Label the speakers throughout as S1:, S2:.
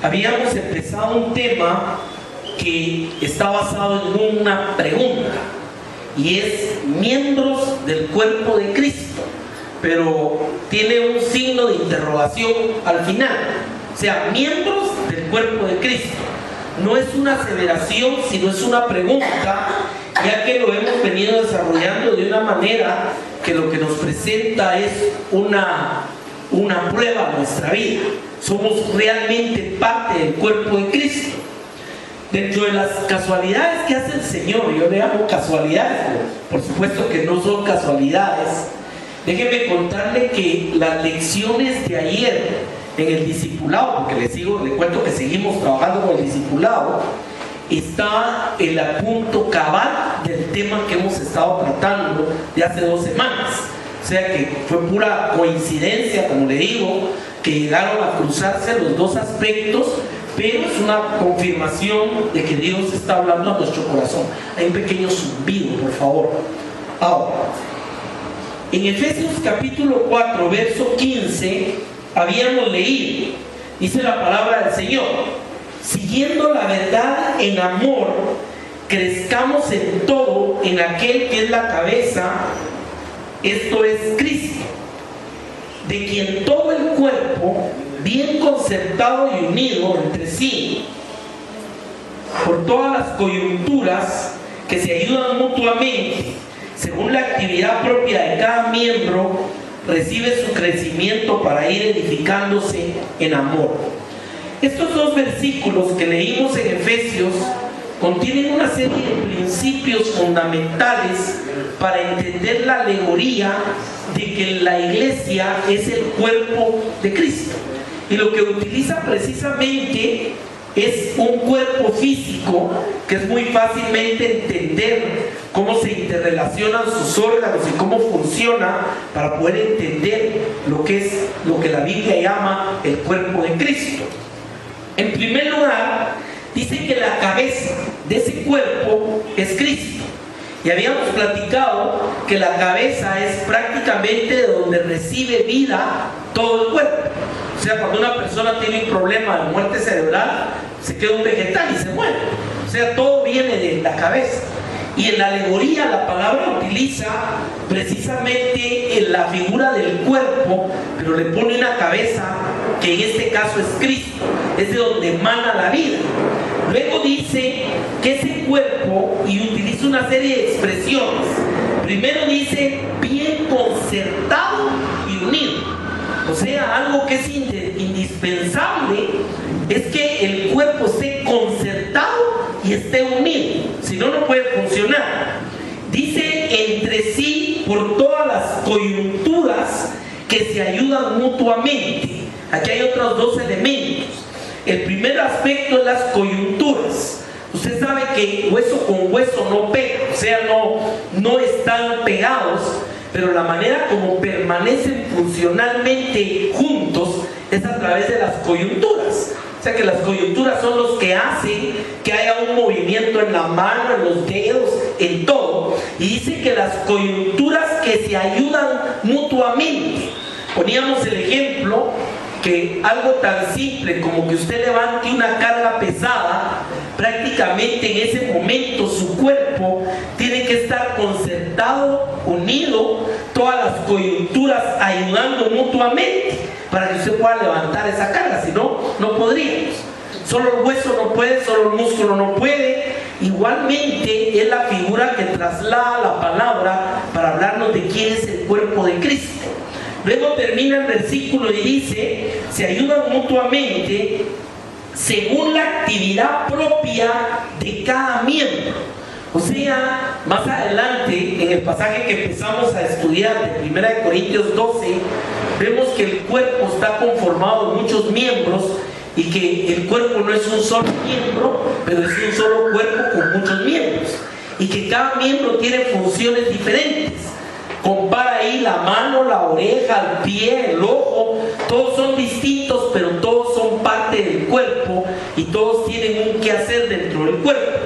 S1: habíamos empezado un tema que está basado en una pregunta, y es miembros del cuerpo de Cristo, pero tiene un signo de interrogación al final. O sea, miembros del cuerpo de Cristo. No es una aseveración, sino es una pregunta, ya que lo hemos venido desarrollando de una manera que lo que nos presenta es una prueba a nuestra vida. Somos realmente parte del cuerpo de Cristo. Dentro de las casualidades que hace el Señor, yo le llamo casualidades, por supuesto que no son casualidades. Déjenme contarle que las lecciones de ayer en el discipulado, porque le cuento que seguimos trabajando con el discipulado, está el punto cabal del tema que hemos estado tratando de hace 2 semanas. O sea que fue pura coincidencia, como le digo, que llegaron a cruzarse los 2 aspectos, pero es una confirmación de que Dios está hablando a nuestro corazón. Hay un pequeño zumbido, por favor. Ahora, en Efesios capítulo 4, verso 15, habíamos leído, dice la palabra del Señor: siguiendo la verdad en amor, crezcamos en todo en aquel que es la cabeza, esto es Cristo, de quien todo el cuerpo, bien concertado y unido entre sí, por todas las coyunturas que se ayudan mutuamente, según la actividad propia de cada miembro, recibe su crecimiento para ir edificándose en amor. Estos 2 versículos que leímos en Efesios contienen una serie de principios fundamentales para entender la alegoría de que la iglesia es el cuerpo de Cristo. Y lo que utiliza precisamente es un cuerpo físico que es muy fácilmente entender cómo se interrelacionan sus órganos y cómo funciona para poder entender lo que la Biblia llama el cuerpo de Cristo. En primer lugar, dice que la cabeza de ese cuerpo es Cristo. Y habíamos platicado que la cabeza es prácticamente de donde recibe vida todo el cuerpo. O sea, cuando una persona tiene un problema de muerte cerebral, se queda un vegetal y se muere. O sea, todo viene de la cabeza. Y en la alegoría la palabra utiliza precisamente en la figura del cuerpo, pero le pone una cabeza que en este caso es Cristo, es de donde emana la vida. Luego dice que ese cuerpo, y utiliza una serie de expresiones. Primero dice bien concertado y unido. O sea, algo que es indispensable es que el cuerpo esté concertado y esté unido, si no, no puede funcionar. Dice entre sí por todas las coyunturas que se ayudan mutuamente. Aquí hay otros 2 elementos. El primer aspecto es las coyunturas. Usted sabe que hueso con hueso no pega, o sea, no están pegados, pero la manera como permanecen funcionalmente juntos es a través de las coyunturas. O sea que las coyunturas son los que hacen que haya un movimiento en la mano, en los dedos, en todo. Y dice que las coyunturas que se ayudan mutuamente. Poníamos el ejemplo que algo tan simple como que usted levante una carga pesada, prácticamente en ese momento su cuerpo tiene que estar concertado, unido, todas las coyunturas ayudando mutuamente para que usted pueda levantar esa carga, si no, no podríamos. Solo el hueso no puede, solo el músculo no puede. Igualmente es la figura que traslada la palabra para hablarnos de quién es el cuerpo de Cristo. Luego termina el versículo y dice: se ayudan mutuamente según la actividad propia de cada miembro. O sea, más adelante en el pasaje que empezamos a estudiar de 1 Corintios 12, vemos que el cuerpo está conformado de muchos miembros y que el cuerpo no es un solo miembro, pero es un solo cuerpo con muchos miembros, y que cada miembro tiene funciones diferentes. Compara ahí la mano, la oreja, el pie, el ojo, todos son distintos, pero todos son parte del cuerpo y todos tienen un quehacer dentro del cuerpo.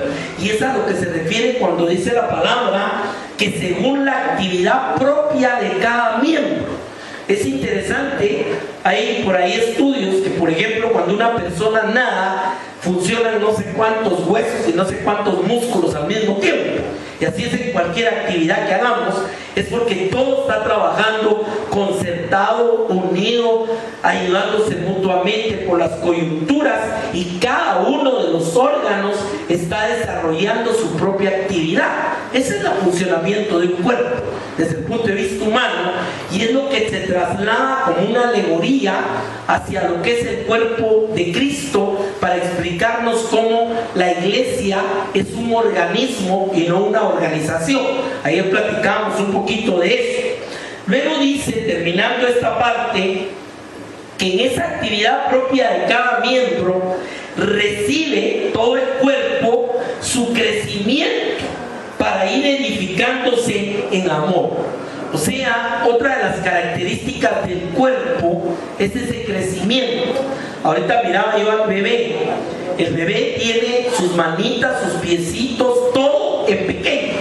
S1: Y es a lo que se refiere cuando dice la palabra que según la actividad propia de cada miembro. Es interesante, hay por ahí estudios que, por por ejemplo, cuando una persona nada, funcionan no sé cuántos huesos y no sé cuántos músculos al mismo tiempo. Y así es en cualquier actividad que hagamos, es porque todo está trabajando concertado, unido, ayudándose mutuamente por las coyunturas, y cada uno de los órganos está desarrollando su propia actividad. Ese es el funcionamiento de un cuerpo desde el punto de vista humano, y es lo que se traslada como una alegoría hacia lo que es el cuerpo de Cristo, para explicarnos cómo la iglesia es un organismo y no una organización. Ayer platicamos un poquito de eso. Luego dice, terminando esta parte, que en esa actividad propia de cada miembro recibe todo el cuerpo su crecimiento para ir edificándose en amor. O sea, otra de las características del cuerpo es ese crecimiento. Ahorita miraba yo al bebé. El bebé tiene sus manitas, sus piecitos, todo en pequeño.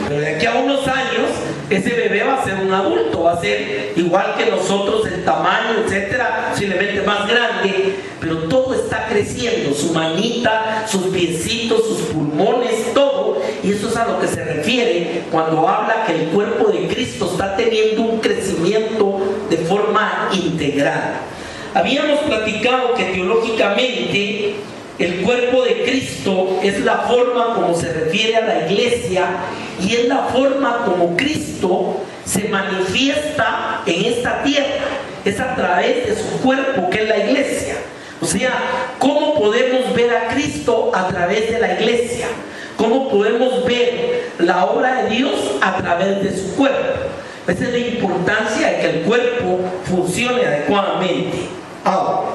S1: Pero de aquí a unos años, ese bebé va a ser un adulto, va a ser igual que nosotros, el tamaño, etcétera, posiblemente más grande, pero todo está creciendo, su manita, sus piecitos, sus pulmones, todo. Y eso es a lo que se refiere cuando habla que el cuerpo de Cristo está teniendo un crecimiento de forma integral. Habíamos platicado que teológicamente el cuerpo de Cristo es la forma como se refiere a la iglesia, y es la forma como Cristo se manifiesta en esta tierra. Es a través de su cuerpo, que es la iglesia. O sea, ¿cómo podemos ver a Cristo? A través de la iglesia. ¿Cómo podemos ver la obra de Dios? A través de su cuerpo. Esa es la importancia de que el cuerpo funcione adecuadamente. Ahora,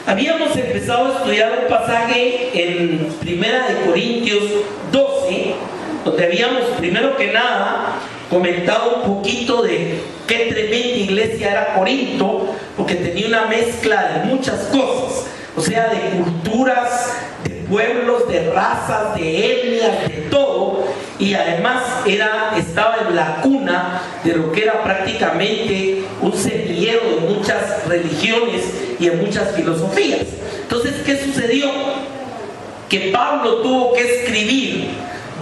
S1: habíamos empezado a estudiar un pasaje en 1 Corintios 12, donde habíamos, primero que nada, comentado un poquito de qué tremenda iglesia era Corinto, porque tenía una mezcla de muchas cosas, o sea, de culturas, de pueblos, de razas, de etnias, de todo, y además estaba en la cuna de lo que era prácticamente un semillero de muchas religiones y de muchas filosofías. Entonces, ¿qué sucedió? Que Pablo tuvo que escribir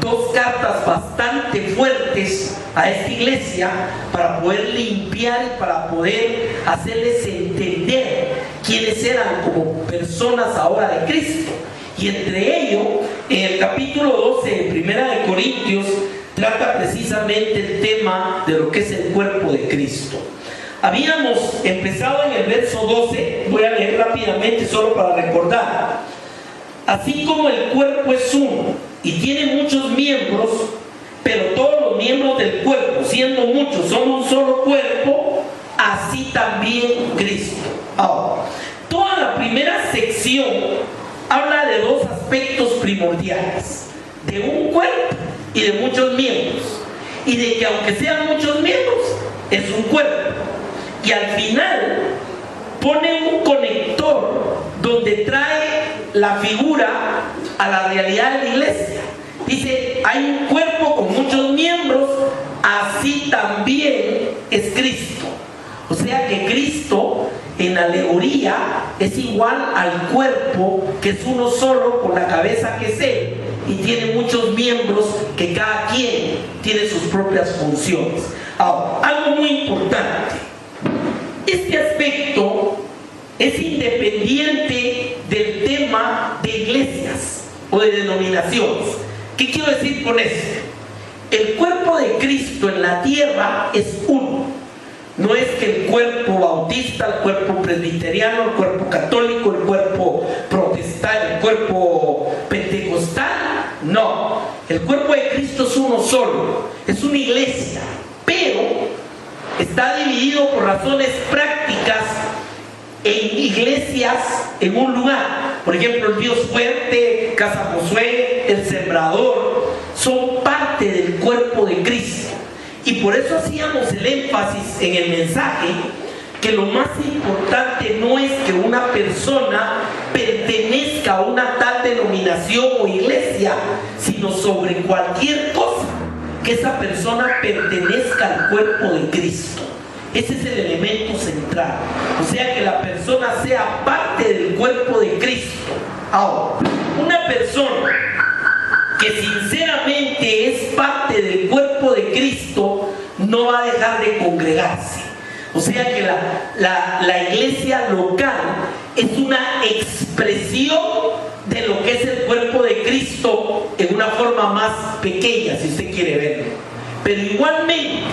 S1: 2 cartas bastante fuertes a esta iglesia para poder limpiar y para poder hacerles entender quiénes eran como personas ahora de Cristo. Y entre ellos, en el capítulo 12 de 1 Corintios, trata precisamente el tema de lo que es el cuerpo de Cristo. Habíamos empezado en el verso 12, voy a leer rápidamente solo para recordar. Así como el cuerpo es uno y tiene muchos miembros, pero todos los miembros del cuerpo, siendo muchos, son un solo cuerpo, así también Cristo. Ahora, toda la primera sección habla de 2 aspectos primordiales: de un cuerpo y de muchos miembros, y de que aunque sean muchos miembros, es un cuerpo. Y al final pone un conector donde trae la figura a la realidad de la iglesia. Dice, hay un cuerpo con muchos miembros, así también es Cristo. O sea que Cristo, en alegoría, es igual al cuerpo, que es uno solo, con la cabeza que es Él, y tiene muchos miembros que cada quien tiene sus propias funciones. Ahora, algo muy importante: este aspecto es independiente del tema de iglesias o de denominaciones. ¿Qué quiero decir con esto? El cuerpo de Cristo en la tierra es uno. No es que el cuerpo bautista, el cuerpo presbiteriano, el cuerpo católico, el cuerpo protestante, el cuerpo pentecostal. No, el cuerpo de Cristo es uno solo, es una iglesia, pero está dividido por razones prácticas en iglesias en un lugar. Por ejemplo, el Dios Fuerte, Casa Josué, el Sembrador, son parte del cuerpo de Cristo. Y por eso hacíamos el énfasis en el mensaje que lo más importante no es que una persona pertenezca a una tal denominación o iglesia, sino sobre cualquier cosa, que esa persona pertenezca al cuerpo de Cristo. Ese es el elemento central. O sea, que la persona sea parte del Ahora, una persona que sinceramente es parte del cuerpo de Cristo no va a dejar de congregarse. O sea que la iglesia local es una expresión de lo que es el cuerpo de Cristo en una forma más pequeña, si usted quiere verlo. Pero igualmente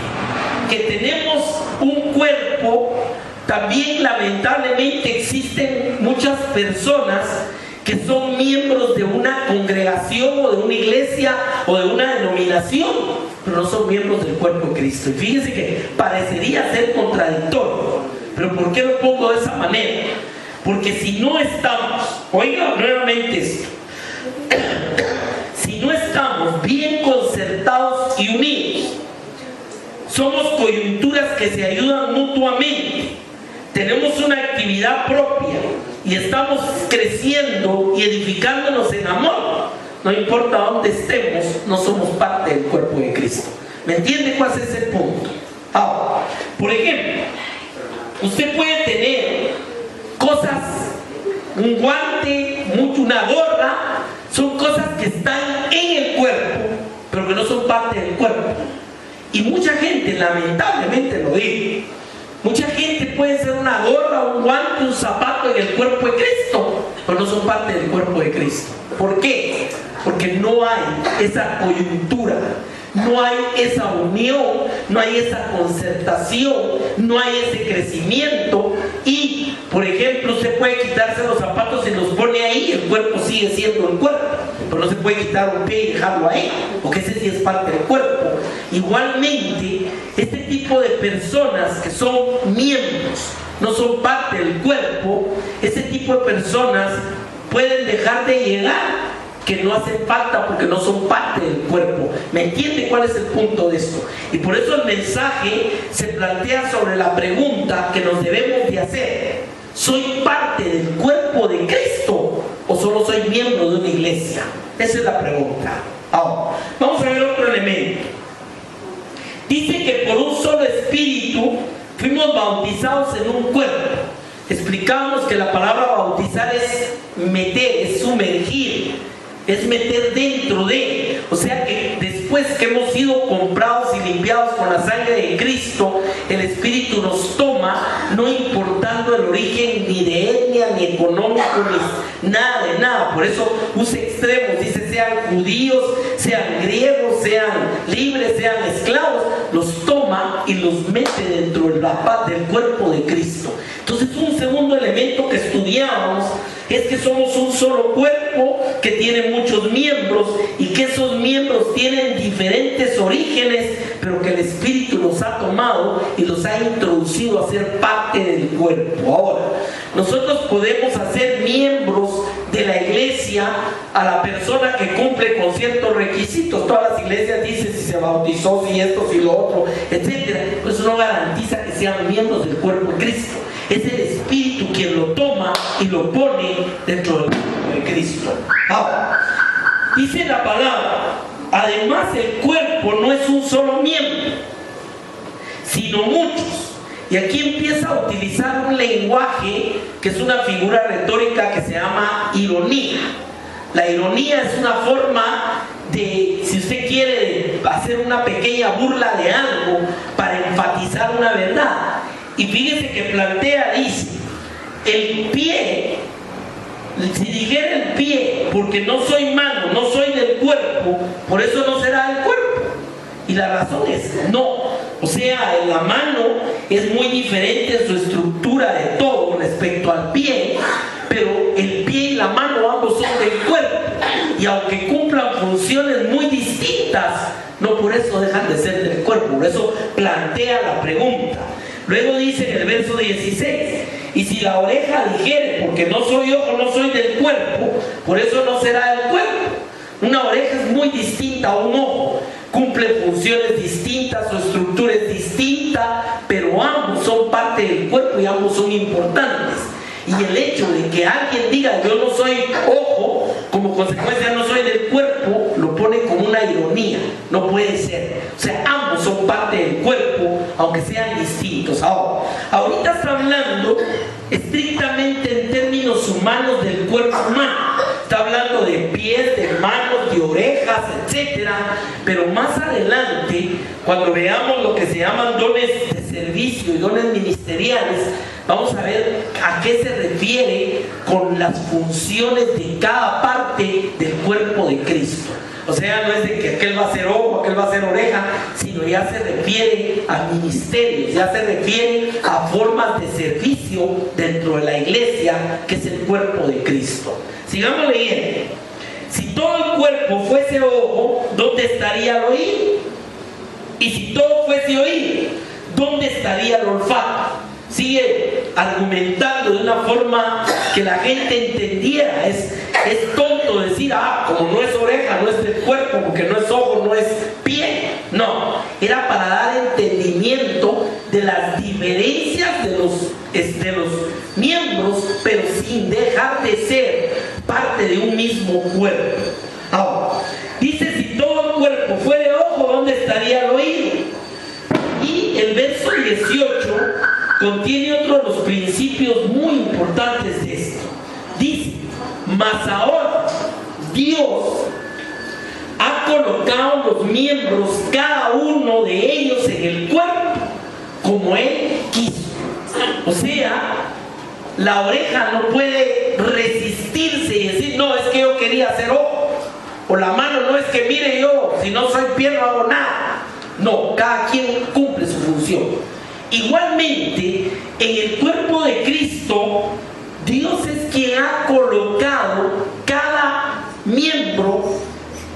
S1: que tenemos un cuerpo, también lamentablemente existen muchas personas que son miembros de una congregación o de una iglesia o de una denominación, pero no son miembros del cuerpo de Cristo. Y fíjense que parecería ser contradictorio, pero ¿por qué lo pongo de esa manera? Porque si no estamos, oiga nuevamente esto, si no estamos bien concertados y unidos, somos coyunturas que se ayudan mutuamente, tenemos una actividad propia y estamos creciendo y edificándonos en amor, no importa dónde estemos, no somos parte del cuerpo de Cristo. ¿Me entiende cuál es ese punto? Ahora, por ejemplo, usted puede tener cosas, un guante, una gorra, son cosas que están en el cuerpo, pero que no son parte del cuerpo. Y mucha gente, lamentablemente lo digo, mucha gente puede ser una gorra, un guante, un zapato en el cuerpo de Cristo, pero no son parte del cuerpo de Cristo. ¿Por qué? Porque no hay esa coyuntura, no hay esa unión, no hay esa concertación, no hay ese crecimiento. Y, por ejemplo, usted puede quitarse los zapatos y los pone ahí, el cuerpo sigue siendo el cuerpo, pero no se puede quitar un pie y dejarlo ahí, porque ese sí es parte del cuerpo. Igualmente, este tipo de personas que son miembros, no son parte del cuerpo, este tipo de personas pueden dejar de llegar, que no hacen falta porque no son parte del cuerpo. ¿Me entiende cuál es el punto de esto? Y por eso el mensaje se plantea sobre la pregunta que nos debemos de hacer: ¿soy parte del cuerpo de Cristo o solo soy miembro de una iglesia? Esa es la pregunta. Ahora, vamos a ver otro elemento. Dice que por un solo espíritu fuimos bautizados en un cuerpo. Explicamos que la palabra bautizar es meter, es sumergir, es meter dentro de. O sea que después que hemos sido comprados y limpiados con la sangre de Cristo, el Espíritu nos toma, no importando el origen ni de etnia, ni económico, ni nada de nada. Por eso usa extremos, dice sean judíos, sean griegos, sean libres, sean esclavos, los toma y los mete dentro del cuerpo de Cristo. Entonces, un segundo elemento que estudiamos es que somos un solo cuerpo que tiene muchos miembros y que esos miembros tienen diferentes orígenes, pero que el Espíritu los ha tomado y los ha introducido a ser parte del cuerpo. Ahora, nosotros podemos hacer miembros de la iglesia a la persona que cumple con ciertos requisitos. Todas las iglesias dicen si se bautizó, si esto, si lo otro, etc. Pues eso no garantiza que sean miembros del cuerpo de Cristo. Es el Espíritu quien lo toma y lo pone dentro del cuerpo de Cristo. Ahora, dice la palabra, además el cuerpo no es un solo miembro, sino muchos. Y aquí empieza a utilizar un lenguaje que es una figura retórica que se llama ironía. La ironía es una forma de, si usted quiere, hacer una pequeña burla de algo para enfatizar una verdad. Y fíjese que plantea, dice, el pie, si dijera el pie, porque no soy mano, no soy del cuerpo, por eso no será del cuerpo. Y la razón es no. O sea, la mano es muy diferente en su estructura de todo respecto al pie, pero el pie y la mano ambos son del cuerpo. Y aunque cumplan funciones muy distintas, no por eso dejan de ser del cuerpo. Por eso plantea la pregunta. Luego dice en el verso 16, y si la oreja dijere, porque no soy ojo, no soy del cuerpo, por eso no será del cuerpo. Una oreja es muy distinta a un ojo, cumple funciones distintas, su estructura es distinta, pero ambos son parte del cuerpo y ambos son importantes. Y el hecho de que alguien diga yo no soy ojo, como consecuencia no soy del cuerpo, lo pone como una ironía. No puede ser. O sea, ambos son parte del cuerpo, aunque sean distintos. Ahorita está hablando estrictamente en términos humanos del cuerpo humano. está hablando de pies, de manos, de orejas, etc. Pero más adelante, cuando veamos lo que se llaman dones de servicio y dones ministeriales, vamos a ver a qué se refiere con las funciones de cada parte del cuerpo de Cristo. O sea, no es de que aquel va a ser ojo, aquel va a ser oreja, sino ya se refiere a ministerios, ya se refiere a formas de servicio dentro de la iglesia, que es el cuerpo de Cristo. Sigamos leyendo. Si todo el cuerpo fuese ojo, ¿dónde estaría el oído? Y si todo fuese oído, ¿dónde estaría el olfato? Sigue argumentando de una forma que la gente entendiera. Es tonto decir, como no es oreja, no es del cuerpo, porque no es ojo, no es pie. No, era para dar entendimiento de las diferencias de los miembros, pero sin dejar de ser parte de un mismo cuerpo. Ahora, dice, si todo el cuerpo fuera ojo, ¿dónde estaría el oído? Y el verso 18 contiene otro de los principios muy importantes de esto. Dice, mas ahora Dios ha colocado los miembros, cada uno de ellos, en el cuerpo como Él quiso. O sea, la oreja no puede resistirse y decir, no, es que yo quería hacer ojo. O la mano, no es que mire, yo, si no soy pie no hago nada. No, cada quien cumple su función. Igualmente, en el cuerpo de Cristo, Dios es quien ha colocado cada miembro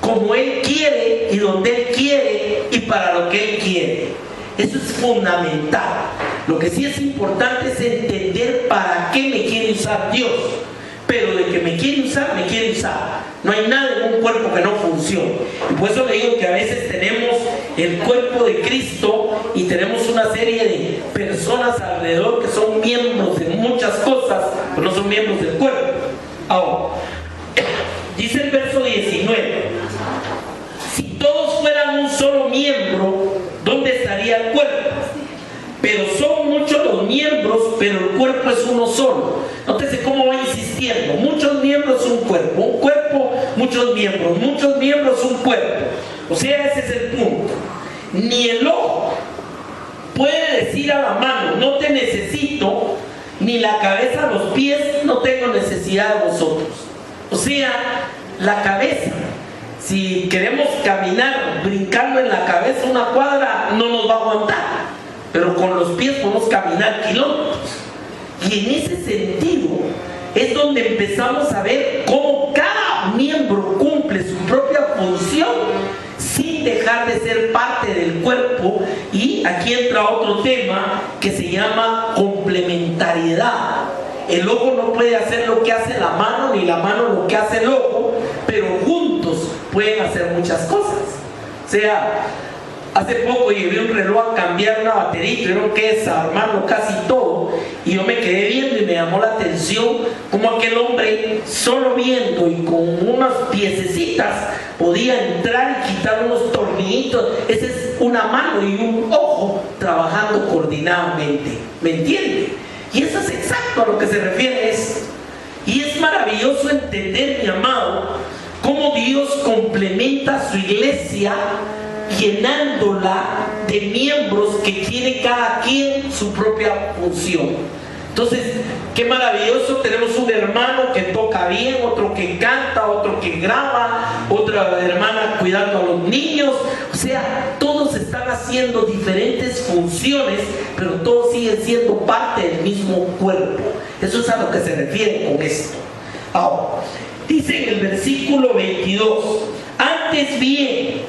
S1: como Él quiere y donde Él quiere y para lo que Él quiere. Eso es fundamental. Lo que sí es importante es entender para qué me quiere usar Dios. Pero de que me quiere usar, me quiere usar. No hay nada en un cuerpo que no funcione. Y por eso le digo que a veces tenemos el cuerpo de Cristo y tenemos una serie de personas alrededor que son miembros de muchas cosas, pero no son miembros del cuerpo. Ahora, dice el verso 19, si todos fueran un solo miembro, ¿dónde estaría el cuerpo? Pero son muchos los miembros, pero el cuerpo es uno solo. Nótese cómo va insistiendo. Muchos miembros, un cuerpo, muchos miembros, un cuerpo. O sea, ese es el punto. Ni el ojo puede decir a la mano, no te necesito, ni la cabeza a los pies, no tengo necesidad de vosotros. O sea, la cabeza, si queremos caminar brincando en la cabeza una cuadra, no nos va a aguantar. Pero con los pies podemos caminar kilómetros. Y en ese sentido es donde empezamos a ver cómo cada miembro cumple su propia función sin dejar de ser parte del cuerpo. Y aquí entra otro tema que se llama complementariedad. El ojo no puede hacer lo que hace la mano, ni la mano lo que hace el ojo, pero juntos pueden hacer muchas cosas. O sea, hace poco llevé un reloj a cambiar una batería y tuvieron que desarmarlo casi todo, y yo me quedé viendo y me llamó la atención como aquel hombre, solo viendo y con unas piececitas, podía entrar y quitar unos tornillitos. Esa es una mano y un ojo trabajando coordinadamente, ¿me entiende? Y eso es exacto a lo que se refiere esto. Y es maravilloso entender, mi amado, cómo Dios complementa su iglesia llenándola de miembros que tiene cada quien su propia función. Entonces, qué maravilloso, tenemos un hermano que toca bien, otro que canta, otro que graba, otra hermana cuidando a los niños. O sea, todos están haciendo diferentes funciones, pero todos siguen siendo parte del mismo cuerpo. Eso es a lo que se refiere con esto. Ahora, dice en el versículo 22, antes bien,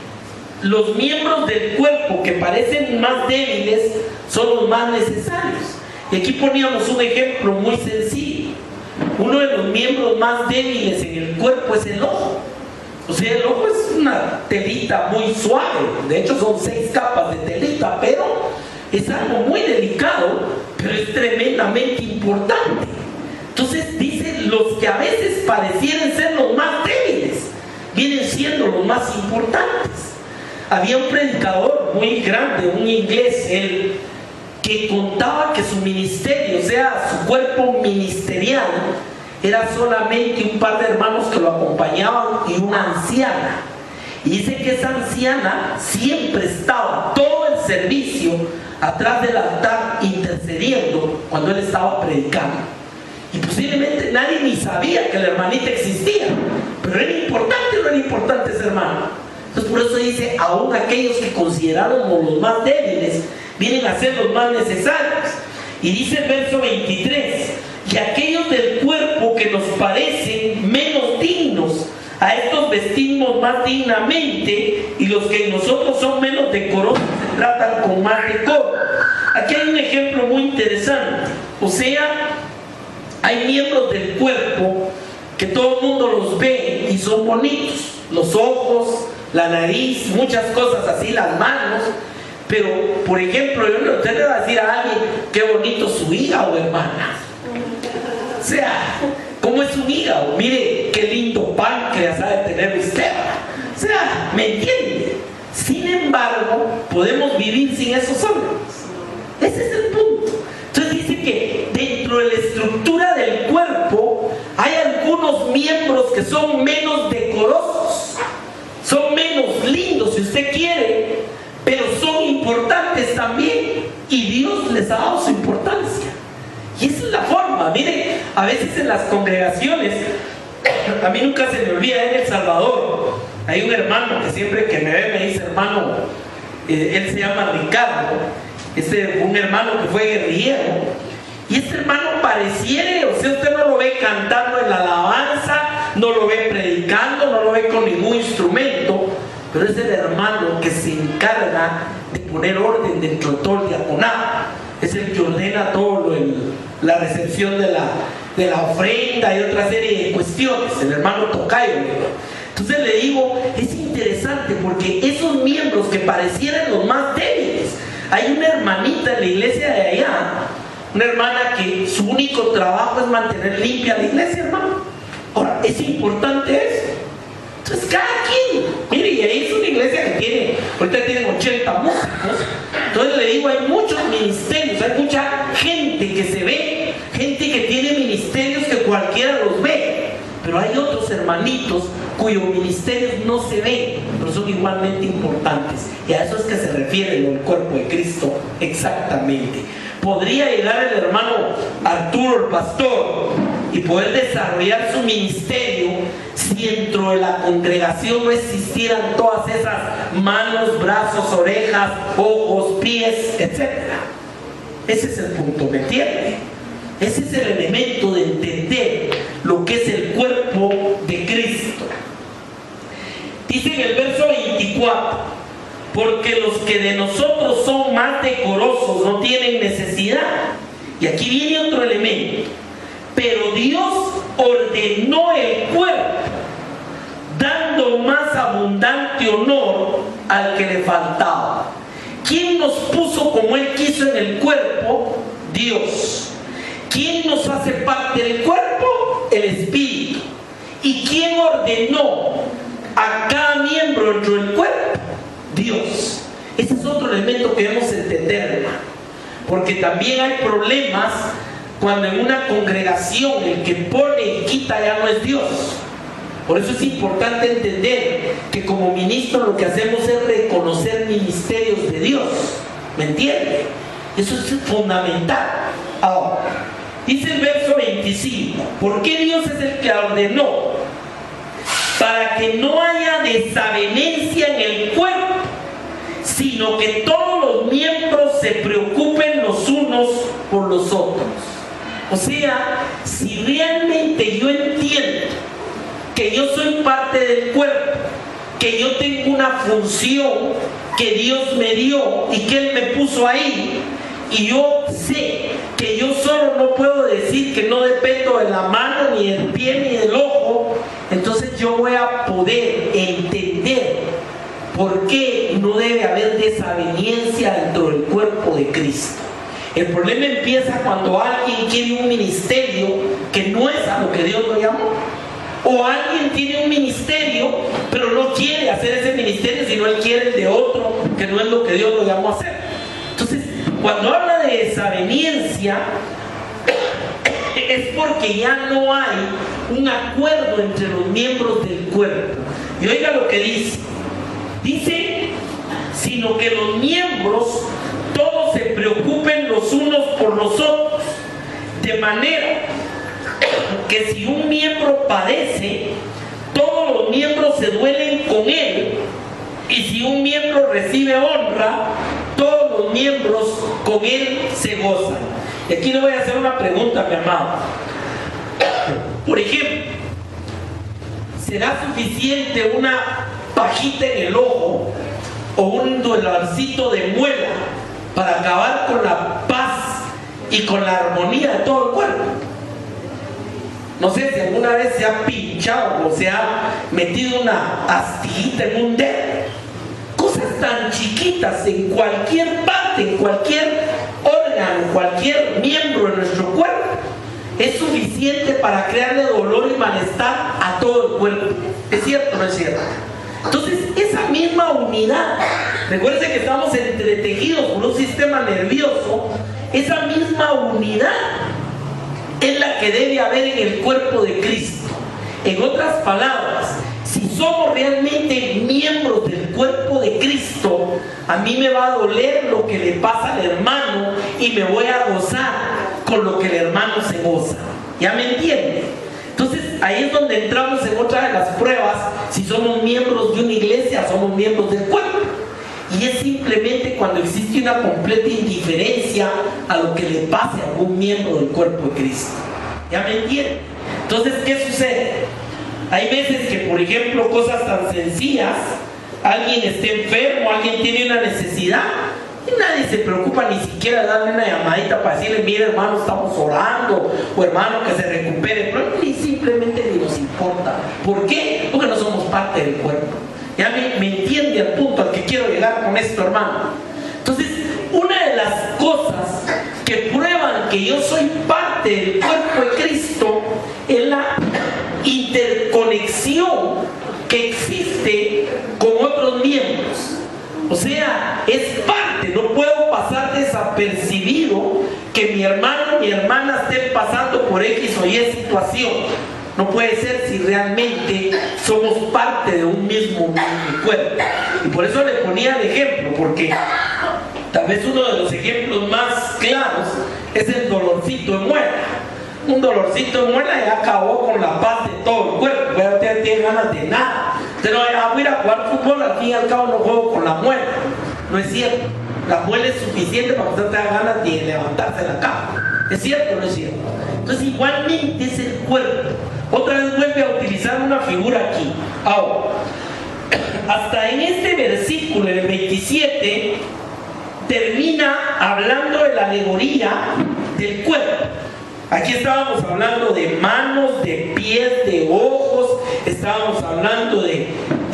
S1: los miembros del cuerpo que parecen más débiles son los más necesarios. Y aquí poníamos un ejemplo muy sencillo. Uno de los miembros más débiles en el cuerpo es el ojo. O sea, el ojo es una telita muy suave. De hecho, son 6 capas de telita, pero es algo muy delicado, pero es tremendamente importante. Entonces dice, los que a veces parecieran ser los más débiles, vienen siendo los más importantes. Había un predicador muy grande, un inglés, él, que contaba que su ministerio, o sea, su cuerpo ministerial, era solamente un par de hermanos que lo acompañaban y una anciana. Y dice que esa anciana siempre estaba todo el servicio atrás del altar intercediendo cuando él estaba predicando. Y posiblemente nadie ni sabía que la hermanita existía, pero era importante o no era importante ese hermano. Entonces por eso dice, aún aquellos que consideramos los más débiles vienen a ser los más necesarios. Y dice el verso 23, y aquellos del cuerpo que nos parecen menos dignos, a estos vestimos más dignamente, y los que en nosotros son menos decorosos se tratan con más decoro. Aquí hay un ejemplo muy interesante. O sea, hay miembros del cuerpo que todo el mundo los ve y son bonitos. Los ojos, la nariz, muchas cosas así, las manos. Pero, por ejemplo, usted le va a decir a alguien, qué bonito su hígado, hermana. O sea, ¿cómo es un hígado? Mire, qué lindo páncreas ha de tener usted. O sea, ¿me entiende? Sin embargo, podemos vivir sin esos órganos. Ese es el punto. Entonces dice que dentro de la estructura del cuerpo hay algunos miembros que son menos decorosos, son menos lindos si usted quiere, pero son importantes también, y Dios les ha dado su importancia. Y esa es la forma. Mire, a veces en las congregaciones, a mí nunca se me olvida, en El Salvador hay un hermano que siempre que me ve me dice hermano, él se llama Ricardo, un hermano que fue guerrillero, y este hermano pareciera, o sea, usted no lo ve cantando en la alabanza, no lo ve predicando, no lo ve con ningún instrumento, pero es el hermano que se encarga de poner orden dentro de todo el diaconado. Es el que ordena todo la recepción de la ofrenda y otra serie de cuestiones, el hermano tocayo. Entonces le digo, es interesante porque esos miembros que parecieran los más débiles, hay una hermanita en la iglesia de allá, una hermana que su único trabajo es mantener limpia la iglesia, hermano. Ahora, ¿es importante eso? Entonces cada quien, mire, y ahí es una iglesia que tiene, ahorita tienen 80 músicos. Entonces le digo, hay muchos ministerios, hay mucha gente que se ve, gente que tiene ministerios que cualquiera los ve, pero hay otros hermanitos cuyos ministerios no se ven, pero son igualmente importantes, y a eso es que se refiere el cuerpo de Cristo exactamente. Podría llegar el hermano Arturo, el pastor, y poder desarrollar su ministerio si dentro de la congregación no existieran todas esas manos, brazos, orejas, ojos, pies, etc. Ese es el punto, ¿me entiende? Ese es el elemento de entender lo que es el cuerpo de Cristo. Dice en el verso 24, porque los que de nosotros son más decorosos no tienen necesidad. Y aquí viene otro elemento. Pero Dios ordenó el cuerpo, dando más abundante honor al que le faltaba. ¿Quién nos puso como Él quiso en el cuerpo? Dios. ¿Quién nos hace parte del cuerpo? El Espíritu. ¿Y quién ordenó a cada miembro dentro del cuerpo? Dios. Ese es otro elemento que debemos entender, hermano. Porque también hay problemas cuando en una congregación el que pone y quita ya no es Dios. Por eso es importante entender que como ministro lo que hacemos es reconocer ministerios de Dios. ¿Me entiende? Eso es fundamental. Ahora, dice el verso 25, ¿por qué Dios es el que ordenó? Para que no haya desavenencia en el cuerpo, sino que todos los miembros se preocupen los unos por los otros. O sea, si realmente yo entiendo que yo soy parte del cuerpo, que yo tengo una función que Dios me dio y que Él me puso ahí, y yo sé que yo solo no puedo decir que no dependo de la mano, ni del pie, ni del ojo, entonces yo voy a poder entender por qué no debe haber desaveniencia dentro del cuerpo de Cristo. El problema empieza cuando alguien quiere un ministerio que no es a lo que Dios lo llamó. O alguien tiene un ministerio, pero no quiere hacer ese ministerio, sino él quiere el de otro, que no es lo que Dios lo llamó a hacer. Entonces, cuando habla de desaveniencia, es porque ya no hay un acuerdo entre los miembros del cuerpo. Y oiga lo que dice. Dice, sino que los miembros todos se preocupen los unos por los otros, de manera que si un miembro padece, todos los miembros se duelen con él, y si un miembro recibe honra, todos los miembros con él se gozan. Y aquí le voy a hacer una pregunta, mi amado. Por ejemplo, ¿será suficiente una pajita en el ojo o un dolorcito de muela para acabar con la paz y con la armonía de todo el cuerpo? No sé si alguna vez se ha pinchado o se ha metido una astillita en un dedo. Cosas tan chiquitas en cualquier parte, en cualquier órgano, cualquier miembro de nuestro cuerpo, es suficiente para crearle dolor y malestar a todo el cuerpo. ¿Es cierto o no es cierto? Entonces, esa misma unidad, recuerden que estamos entretejidos por un sistema nervioso, esa misma unidad es la que debe haber en el cuerpo de Cristo. En otras palabras, si somos realmente miembros del cuerpo de Cristo, a mí me va a doler lo que le pasa al hermano y me voy a gozar con lo que el hermano se goza. ¿Ya me entienden? Entonces ahí es donde entramos en otra de las pruebas, si somos miembros de una iglesia, somos miembros del cuerpo. Y es simplemente cuando existe una completa indiferencia a lo que le pase a algún miembro del cuerpo de Cristo. ¿Ya me entienden? Entonces, ¿qué sucede? Hay veces que, por ejemplo, cosas tan sencillas, alguien está enfermo, alguien tiene una necesidad, y nadie se preocupa ni siquiera de darle una llamadita para decirle, mire hermano, estamos orando, o hermano, que se recupere, pero ni simplemente ni nos importa. ¿Por qué? Porque no somos parte del cuerpo. Ya me entiende al punto al que quiero llegar con esto, hermano. Entonces, una de las cosas que prueban que yo soy parte del cuerpo de Cristo es la interconexión que existe con otros miembros. O sea, es parte, no puedo pasar desapercibido que mi hermano o mi hermana estén pasando por X o Y situación. No puede ser si realmente somos parte de un mismo cuerpo. Y por eso le ponía el ejemplo, porque tal vez uno de los ejemplos más claros es el dolorcito de muela. Un dolorcito de muela ya acabó con la paz de todo el cuerpo. Ya usted no tiene ganas de nada. Usted no va a ir a jugar fútbol, al fin y al cabo no juego con la muela. No es cierto. La muela es suficiente para que usted tenga ganas de levantarse de la cama. ¿Es cierto o no es cierto? Entonces igualmente es el cuerpo. Otra vez vuelve a utilizar una figura aquí. Ahora, hasta en este versículo, el 27, termina hablando de la alegoría del cuerpo. Aquí estábamos hablando de manos, de pies, de ojos, estábamos hablando de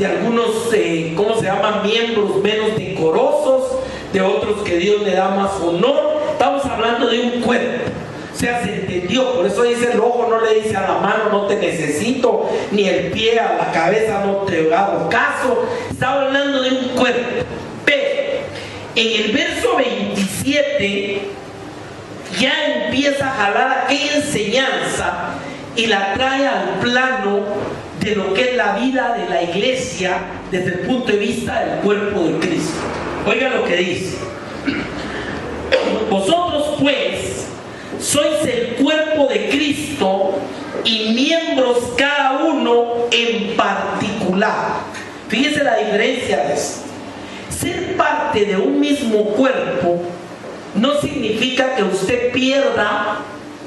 S1: algunos, ¿cómo se llaman? Miembros menos decorosos, de otros que Dios le da más honor. Estamos hablando de un cuerpo. O sea, se entendió. Por eso dice, el ojo no le dice a la mano, no te necesito, ni el pie a la cabeza, no te hago caso. Estaba hablando de un cuerpo. Pero en el verso 27 ya empieza a jalar aquella enseñanza y la trae al plano de lo que es la vida de la iglesia desde el punto de vista del cuerpo de Cristo. Oiga lo que dice: vosotros pues sois el cuerpo de Cristo y miembros cada uno en particular. Fíjese la diferencia de esto. Ser parte de un mismo cuerpo no significa que usted pierda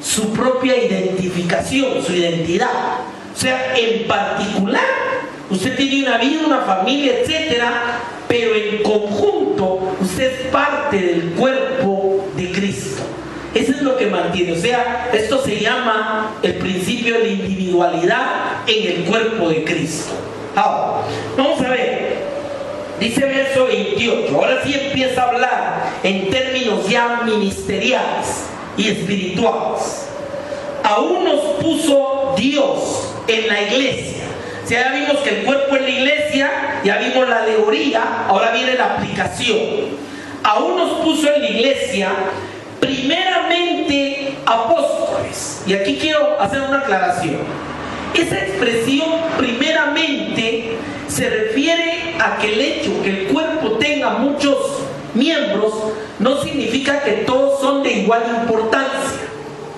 S1: su propia identificación, su identidad. O sea, en particular, usted tiene una vida, una familia, etcétera, pero en conjunto usted es parte del cuerpo de Cristo. Eso es lo que mantiene. O sea, esto se llama el principio de la individualidad en el cuerpo de Cristo. Ahora, vamos a ver. Dice verso 28, ahora sí empieza a hablar en términos ya ministeriales y espirituales. Aún nos puso Dios en la iglesia. O sea, ya vimos que el cuerpo es la iglesia, ya vimos la alegoría, ahora viene la aplicación. Aún nos puso en la iglesia primeramente apóstoles. apóstoles. Y aquí quiero hacer una aclaración. Esa expresión primeramente se refiere a que el hecho que el cuerpo tenga muchos miembros no significa que todos son de igual importancia.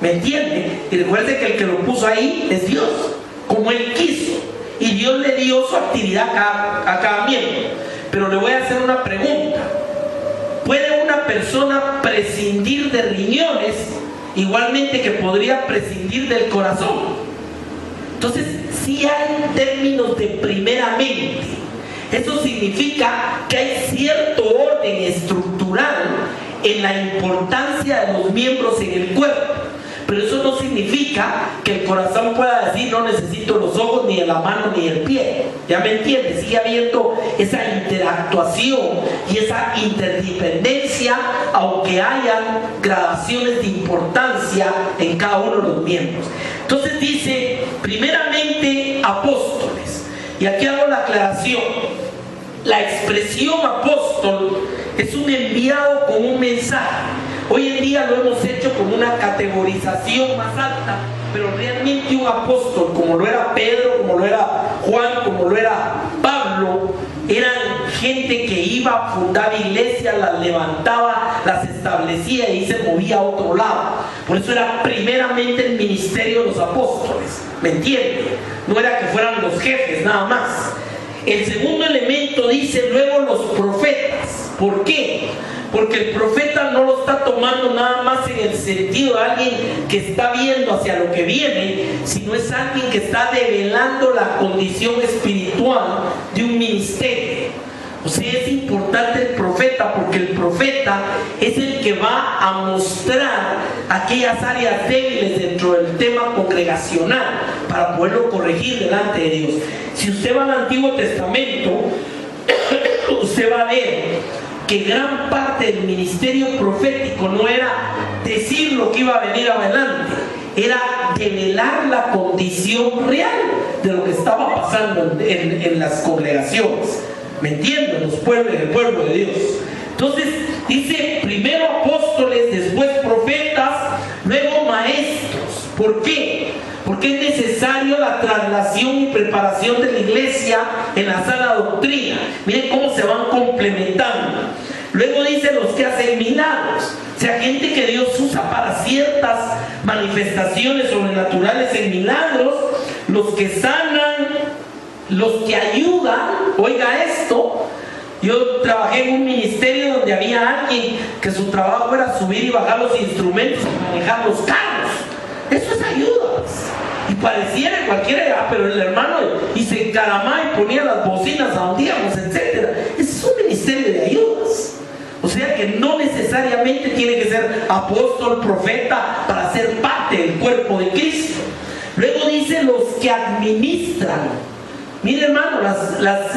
S1: ¿Me entiende? Y recuerde que el que lo puso ahí es Dios, como Él quiso. Y Dios le dio su actividad a cada miembro. Pero le voy a hacer una pregunta. ¿Puede una persona prescindir de riñones igualmente que podría prescindir del corazón? Entonces, sí hay términos de primeramente. Eso significa que hay cierto orden estructural en la importancia de los miembros en el cuerpo. Pero eso no significa que el corazón pueda decir no necesito los ojos, ni de la mano, ni el pie. ¿Ya me entiendes? Sigue habiendo esa interactuación y esa interdependencia, aunque hayan gradaciones de importancia en cada uno de los miembros. Entonces dice, primeramente apóstoles. Y aquí hago la aclaración. La expresión apóstol es un enviado con un mensaje. Hoy en día lo hemos hecho con una categorización más alta, pero realmente un apóstol, como lo era Pedro, como lo era Juan, como lo era Pablo, eran gente que iba a fundar iglesias, las levantaba, las establecía y se movía a otro lado. Por eso era primeramente el ministerio de los apóstoles, ¿me entiende? No era que fueran los jefes nada más. El segundo elemento dice luego los profetas. ¿Por qué? Porque el profeta no lo está tomando nada más en el sentido de alguien que está viendo hacia lo que viene, sino es alguien que está develando la condición espiritual de un ministerio. O sea, es importante el profeta porque el profeta es el que va a mostrar aquellas áreas débiles dentro del tema congregacional para poderlo corregir delante de Dios. Si usted va al Antiguo Testamento, usted va a ver que gran parte del ministerio profético no era decir lo que iba a venir adelante, era develar la condición real de lo que estaba pasando en las congregaciones. ¿Me entienden? Los pueblos, el pueblo de Dios. Entonces dice primero apóstoles, después profetas, luego maestros. ¿Por qué? Porque es necesario la traslación y preparación de la iglesia en la sana doctrina. Miren cómo se van complementando. Luego dice los que hacen milagros. O sea, gente que Dios usa para ciertas manifestaciones sobrenaturales en milagros. Los que sanan, los que ayudan. Oiga esto. Yo trabajé en un ministerio donde había alguien que su trabajo era subir y bajar los instrumentos y manejar los carros. Eso es ayuda. Y pareciera cualquiera, pero el hermano y se encaramaba y ponía las bocinas a donde íbamos, etc. Ese es un ministerio de ayudas. O sea que no necesariamente tiene que ser apóstol, profeta para ser parte del cuerpo de Cristo. Luego dice los que administran. Mire hermano, las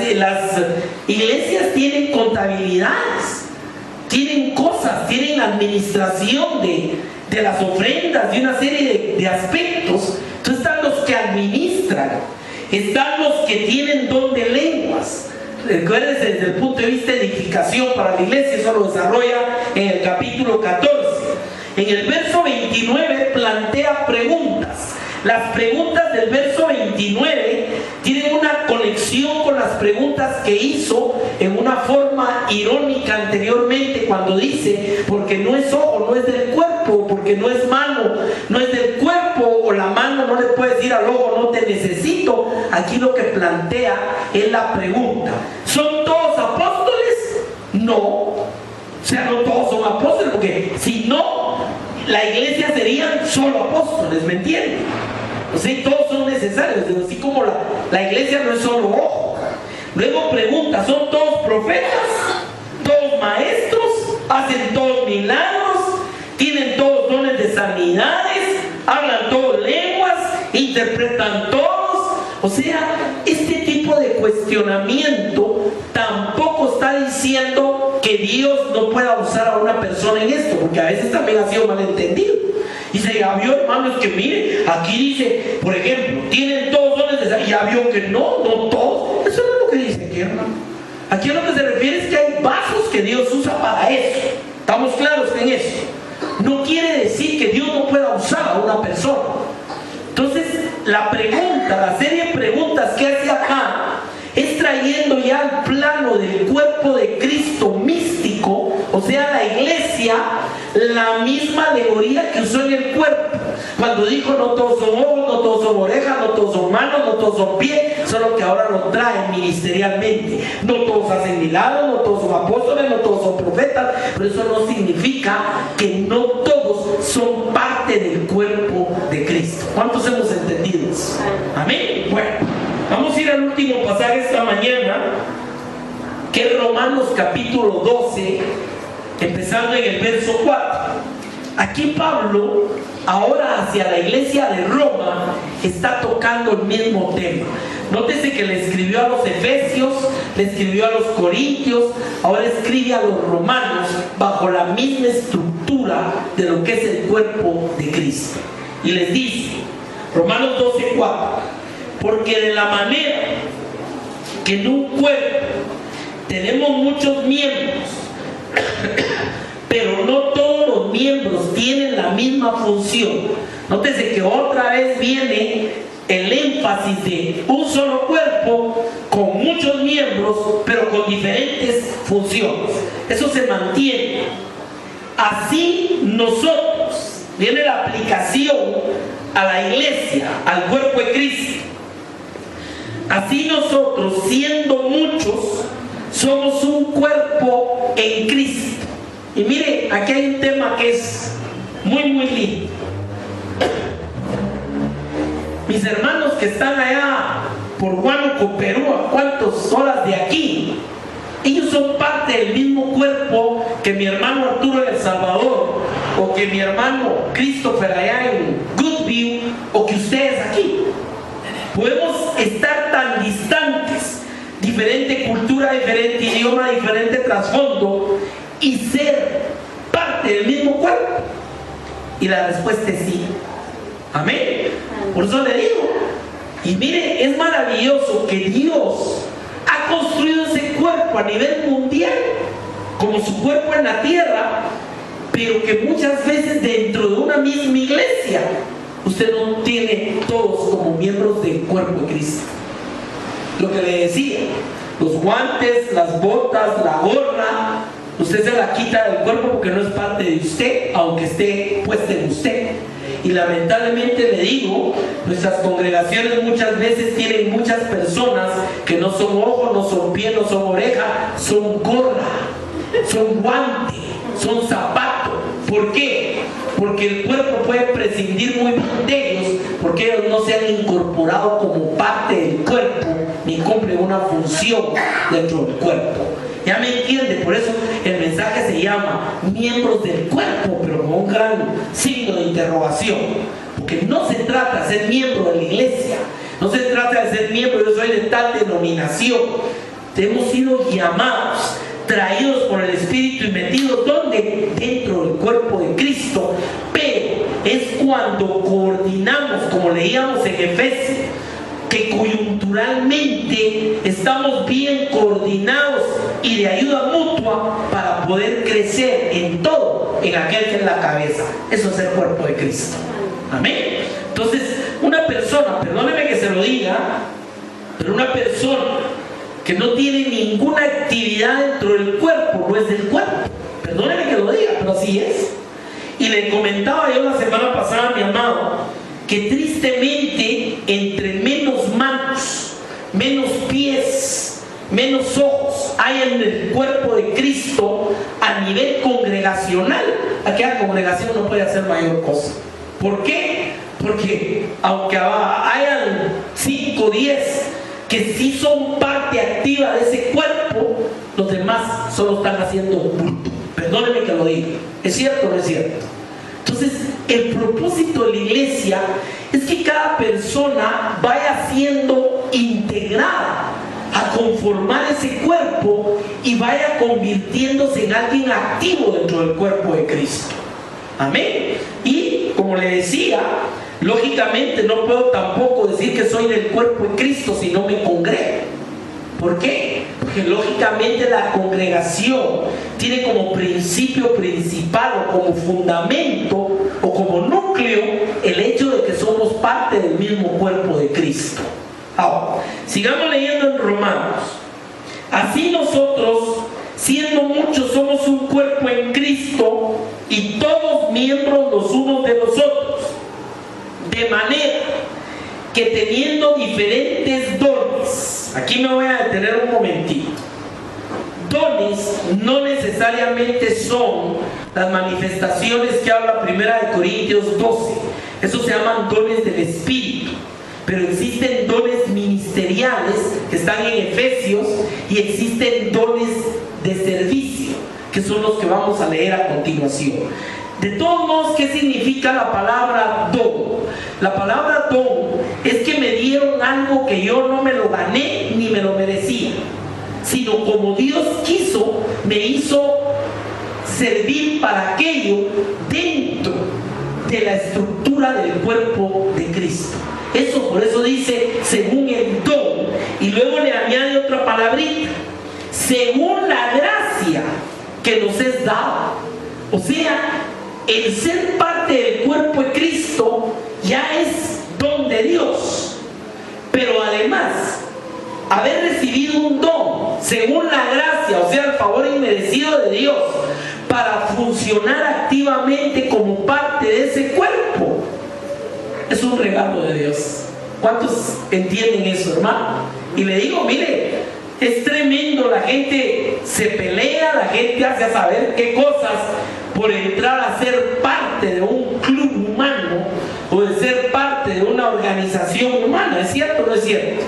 S1: iglesias tienen contabilidades, tienen cosas, tienen administración de las ofrendas, de una serie de aspectos. Entonces están los que administran, están los que tienen don de lenguas. Recuérdense desde el punto de vista de edificación para la iglesia, eso lo desarrolla en el capítulo 14. En el verso 29 plantea preguntas. Las preguntas del verso 29 tienen una conexión con las preguntas que hizo en una forma irónica anteriormente cuando dice, porque no es ojo, no es del cuerpo, porque no es mano, no es del cuerpo, o la mano no le puede decir al ojo, no te necesito. Aquí lo que plantea es la pregunta. ¿Son todos apóstoles? No. O sea, no todos son apóstoles, porque si no, la iglesia serían solo apóstoles, ¿me entienden? O sea, todos son necesarios, así como la iglesia no es solo ojo. Luego pregunta, ¿son todos profetas? ¿Todos maestros? ¿Hacen todos milagros? ¿Tienen todos dones de sanidades? ¿Hablan todos lenguas? ¿Interpretan todos? O sea, este tipo de cuestionamiento tampoco está diciendo que Dios no pueda usar a una persona en esto, porque a veces también ha sido malentendido. Y se ya vio, hermanos, que mire, aquí dice, por ejemplo, tienen todos dones de sanidad. Ya vio que no todos. Eso no es lo que dice aquí, hermano. Aquí a lo que se refiere es que hay vasos que Dios usa para eso. ¿Estamos claros en eso? no quiere decir que Dios no pueda usar a una persona. Entonces, la serie de preguntas que hace acá, es trayendo ya al plano del cuerpo de Cristo místico, o sea, la iglesia, la misma alegoría que usó en el cuerpo. Cuando dijo, no todos son ojos, no todos son orejas, no todos son manos, no todos son pies, solo que ahora lo traen ministerialmente. No todos hacen milagros, no todos son apóstoles, no todos son profetas, pero eso no significa que no todos son parte del cuerpo de Cristo. ¿Cuántos hemos entendido eso? Amén. Bueno, vamos a ir al último pasaje esta mañana, que es Romanos capítulo 12, empezando en el verso 4. Aquí Pablo, ahora hacia la iglesia de Roma, está tocando el mismo tema. Nótese que le escribió a los efesios, le escribió a los corintios, ahora escribe a los romanos bajo la misma estructura de lo que es el cuerpo de Cristo. Y les dice, Romanos 12:4, porque de la manera que en un cuerpo tenemos muchos miembros, pero no todos los miembros tienen la misma función. Nótese que otra vez viene el énfasis de un solo cuerpo con muchos miembros, pero con diferentes funciones. Eso se mantiene. Así nosotros, viene la aplicación a la iglesia, al cuerpo de Cristo. Así nosotros, siendo muchos, somos un cuerpo en Cristo. Y mire, aquí hay un tema que es muy lindo. Mis hermanos que están allá por Huánuco, Perú, a cuántas horas de aquí, ellos son parte del mismo cuerpo que mi hermano Arturo en El Salvador, o que mi hermano Christopher allá en Goodview, o que ustedes aquí. Podemos estar tan distantes, diferente cultura, diferente idioma, diferente trasfondo, y ser parte del mismo cuerpo. Y la respuesta es sí. Amén. Por eso le digo, y mire, es maravilloso que Dios ha construido ese cuerpo a nivel mundial como su cuerpo en la tierra, pero que muchas veces dentro de una misma iglesia usted no tiene todos como miembros del cuerpo de Cristo. Lo que le decía, los guantes, las botas, la gorra, usted se la quita del cuerpo porque no es parte de usted, aunque esté puesta en usted. Y lamentablemente le digo, nuestras congregaciones muchas veces tienen muchas personas que no son ojos, no son pies, no son oreja, son gorra, son guante, son zapato. ¿Por qué? Porque el cuerpo puede prescindir muy bien de ellos, porque ellos no se han incorporado como parte del cuerpo, ni cumplen una función dentro del cuerpo. ¿Ya me entiende? Por eso el mensaje se llama miembros del cuerpo, pero con un gran signo de interrogación. Porque no se trata de ser miembro de la iglesia, no se trata de ser miembro, yo soy de tal denominación. Hemos sido llamados, traídos por el Espíritu y metidos ¿dónde? Dentro del cuerpo de Cristo. Pero es cuando coordinamos, como leíamos en Efesios, que coyunturalmente estamos bien coordinados y de ayuda mutua para poder crecer en todo, en aquel que es la cabeza. Eso es el cuerpo de Cristo. Amén. Entonces, una persona, perdóneme que se lo diga, pero una persona que no tiene ninguna actividad dentro del cuerpo no es del cuerpo. Perdóneme que lo diga, pero así es. Y le comentaba yo la semana pasada a mi amado que tristemente entre menos manos, menos pies, menos ojos hay en el cuerpo de Cristo a nivel congregacional, aquella congregación no puede hacer mayor cosa. ¿Por qué? Porque aunque hayan 5 o 10 que sí son parte activa de ese cuerpo, los demás solo están haciendo bulto. Perdónenme que lo diga. ¿Es cierto o no es cierto? Entonces, el propósito de la iglesia es que cada persona vaya siendo integrada a conformar ese cuerpo y vaya convirtiéndose en alguien activo dentro del cuerpo de Cristo. Amén. Y como le decía, lógicamente no puedo tampoco decir que soy del cuerpo de Cristo si no me congrego. ¿Por qué? Porque lógicamente la congregación tiene como principio principal o como fundamento o como núcleo el hecho de que somos parte del mismo cuerpo de Cristo. Ahora, sigamos leyendo en Romanos. Así nosotros, siendo muchos, somos un cuerpo en Cristo y todos miembros los unos de los otros. De manera que teniendo diferentes dones, aquí me voy a detener un momentito. Dones no necesariamente son las manifestaciones que habla 1 Corintios 12. Esos se llaman dones del Espíritu. Pero existen dones ministeriales que están en Efesios y existen dones de servicio, que son los que vamos a leer a continuación. De todos modos, ¿qué significa la palabra don? La palabra don es que me dieron algo que yo no me lo gané ni me lo merecía, sino como Dios quiso, me hizo servir para aquello dentro de la estructura del cuerpo de Cristo. Eso, por eso dice según el don, y luego le añade otra palabrita, según la gracia que nos es dada. O sea, el ser parte del cuerpo de Cristo ya es don de Dios, pero además haber recibido un don según la gracia, o sea, el favor inmerecido de Dios, para funcionar activamente como parte de ese cuerpo, es un regalo de Dios. ¿Cuántos entienden eso, hermano? Y le digo, mire, es tremendo, la gente se pelea, la gente hace a saber qué cosas por entrar a ser parte de un club humano o de ser parte de una organización humana. ¿Es cierto o no es cierto?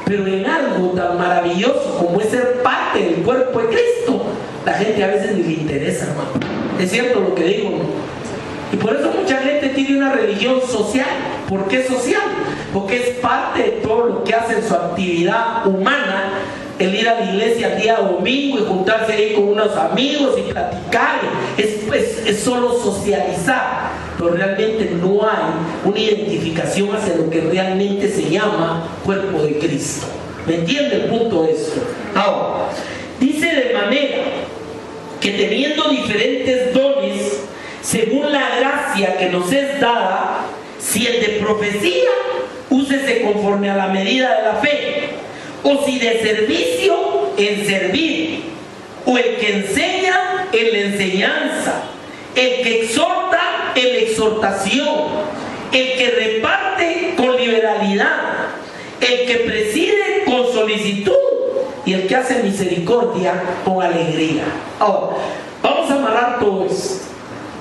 S1: Pero en algo tan maravilloso como es ser parte del cuerpo de Cristo, la gente a veces ni le interesa, hermano. ¿Es cierto lo que digo, no? Y por eso mucha gente tiene una religión social. ¿Por qué social? Porque es parte de todo lo que hace en su actividad humana, el ir a la iglesia el día domingo y juntarse ahí con unos amigos y platicar. Es solo socializar, pero realmente no hay una identificación hacia lo que realmente se llama cuerpo de Cristo. ¿Me entiende el punto de esto? Ahora, dice de manera que teniendo diferentes dones, según la gracia que nos es dada, si el de profecía, úsese conforme a la medida de la fe, o si de servicio, en servir, o el que enseña, en la enseñanza, el que exhorta, en la exhortación, el que reparte con liberalidad, el que preside con solicitud y el que hace misericordia con alegría. Ahora, vamos a amarrar todo esto.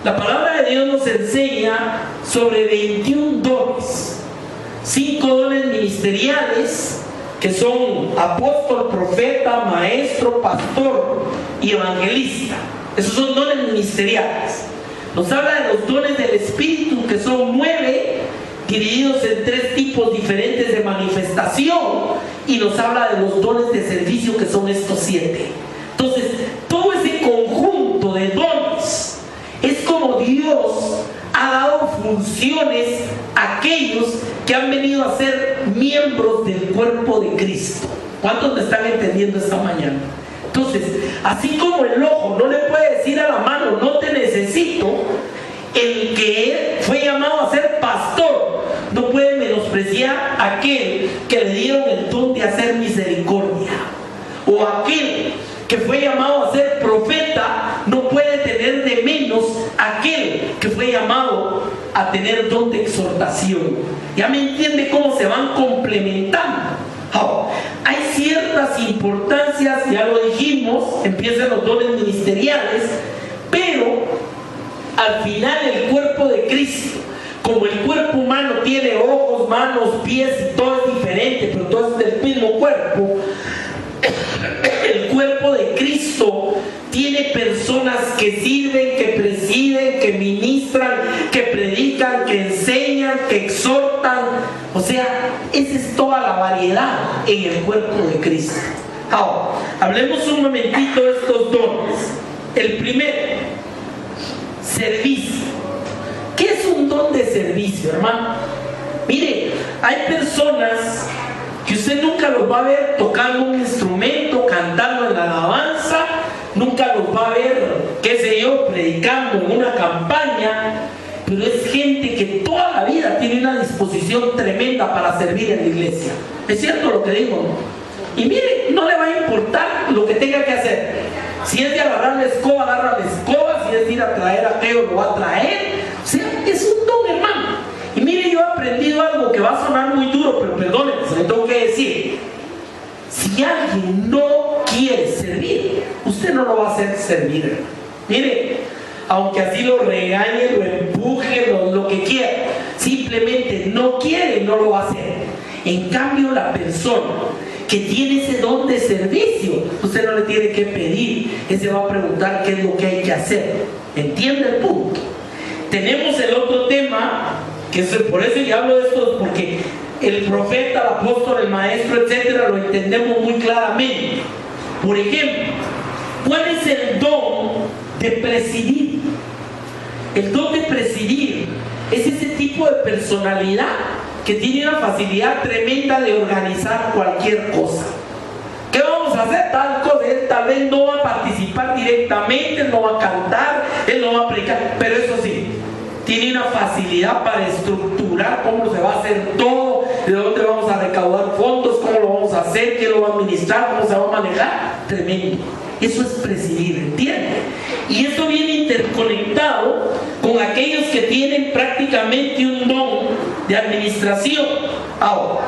S1: La palabra de Dios nos enseña sobre 21 dones, 5 dones ministeriales que son apóstol, profeta, maestro, pastor y evangelista. Esos son dones ministeriales. Nos habla de los dones del Espíritu, que son 9, divididos en 3 tipos diferentes de manifestación, y nos habla de los dones de servicio, que son estos 7. Entonces, todo ese conjunto de dones es como Dios ha dado funciones a aquellos que han venido a ser miembros del cuerpo de Cristo. ¿Cuántos me están entendiendo esta mañana? Entonces, así como el ojo no le puede decir a la mano, no te necesito, el que fue llamado a ser pastor no puede menospreciar a aquel que le dieron el don de hacer misericordia, o aquel que fue llamado a ser profeta no puede tener de menos aquel que fue llamado a tener don de exhortación. ¿Ya me entiende cómo se van complementando? Ahora, hay ciertas importancias, ya lo dijimos, empiezan los dones ministeriales, pero al final el cuerpo de Cristo, como el cuerpo humano tiene ojos, manos, pies y todo es diferente, pero todo es del mismo cuerpo, el cuerpo de Cristo tiene personas que sirven, que presiden, que ministran, que predican, que enseñan, que exhortan. O sea, esa es toda la variedad en el cuerpo de Cristo. Ahora, hablemos un momentito de estos dones. El primero, servicio. ¿Qué es un don de servicio, hermano? Mire, hay personas que usted nunca los va a ver tocando un instrumento, cantando los va a ver, qué sé yo, predicando en una campaña, pero es gente que toda la vida tiene una disposición tremenda para servir en la iglesia. ¿Es cierto lo que digo, no? Y mire, no le va a importar lo que tenga que hacer. Si es de agarrar la escoba, agarra la escoba. Si es de ir a traer a aquello, lo va a traer. O sea, es un don, hermano. Y mire, yo he aprendido algo que va a sonar muy duro, pero perdónenme, se me tengo que decir. Si alguien no quiere servir, usted no lo va a hacer servir, hermano. Mire, aunque así lo regañe, lo empuje, lo que quiera, simplemente no quiere, no lo va a hacer. En cambio, la persona que tiene ese don de servicio, usted no le tiene que pedir, él se va a preguntar qué es lo que hay que hacer. ¿Entiende el punto? Tenemos el otro tema, que por eso ya hablo de esto, porque el profeta, el apóstol, el maestro, etcétera, lo entendemos muy claramente. Por ejemplo, ¿cuál es el don de presidir? El don de presidir es ese tipo de personalidad que tiene una facilidad tremenda de organizar cualquier cosa. ¿Qué vamos a hacer? Tal cosa. Él tal vez no va a participar directamente, él no va a cantar, él no va a predicar, pero eso sí, tiene una facilidad para estructurar cómo se va a hacer todo, de dónde vamos a recaudar fondos, cómo lo vamos a hacer, quién lo va a administrar, cómo se va a manejar. Tremendo. Eso es presidir, ¿entiende? Y esto viene interconectado con aquellos que tienen prácticamente un don de administración. Ahora,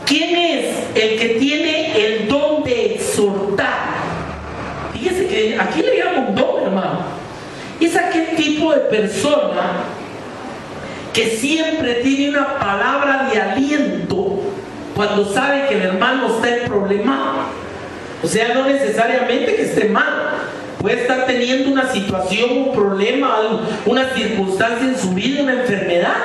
S1: ¿quién es el que tiene el don de exhortar? Fíjese que aquí le llamo un don, hermano. Es aquel tipo de persona que siempre tiene una palabra de aliento cuando sabe que el hermano está en problema. O sea, no necesariamente que esté mal. Puede estar teniendo una situación, un problema, una circunstancia en su vida, una enfermedad.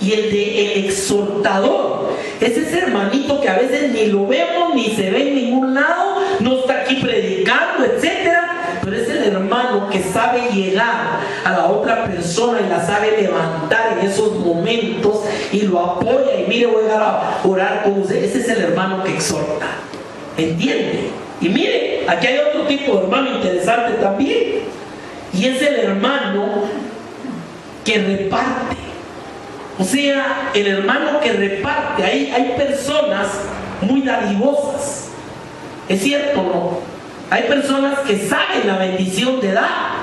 S1: Y el exhortador es ese hermanito que a veces ni lo vemos, ni se ve en ningún lado, no está aquí predicando, etcétera, pero es el hermano que sabe llegar a la otra persona y la sabe levantar en esos momentos y lo apoya. Y mire, voy a orar con usted. Ese es el hermano que exhorta. ¿Entiende? Y mire, aquí hay otro tipo de hermano interesante también, y es el hermano que reparte. O sea, el hermano que reparte. Hay personas muy dadivosas. ¿Es cierto o no? Hay personas que saben la bendición de dar.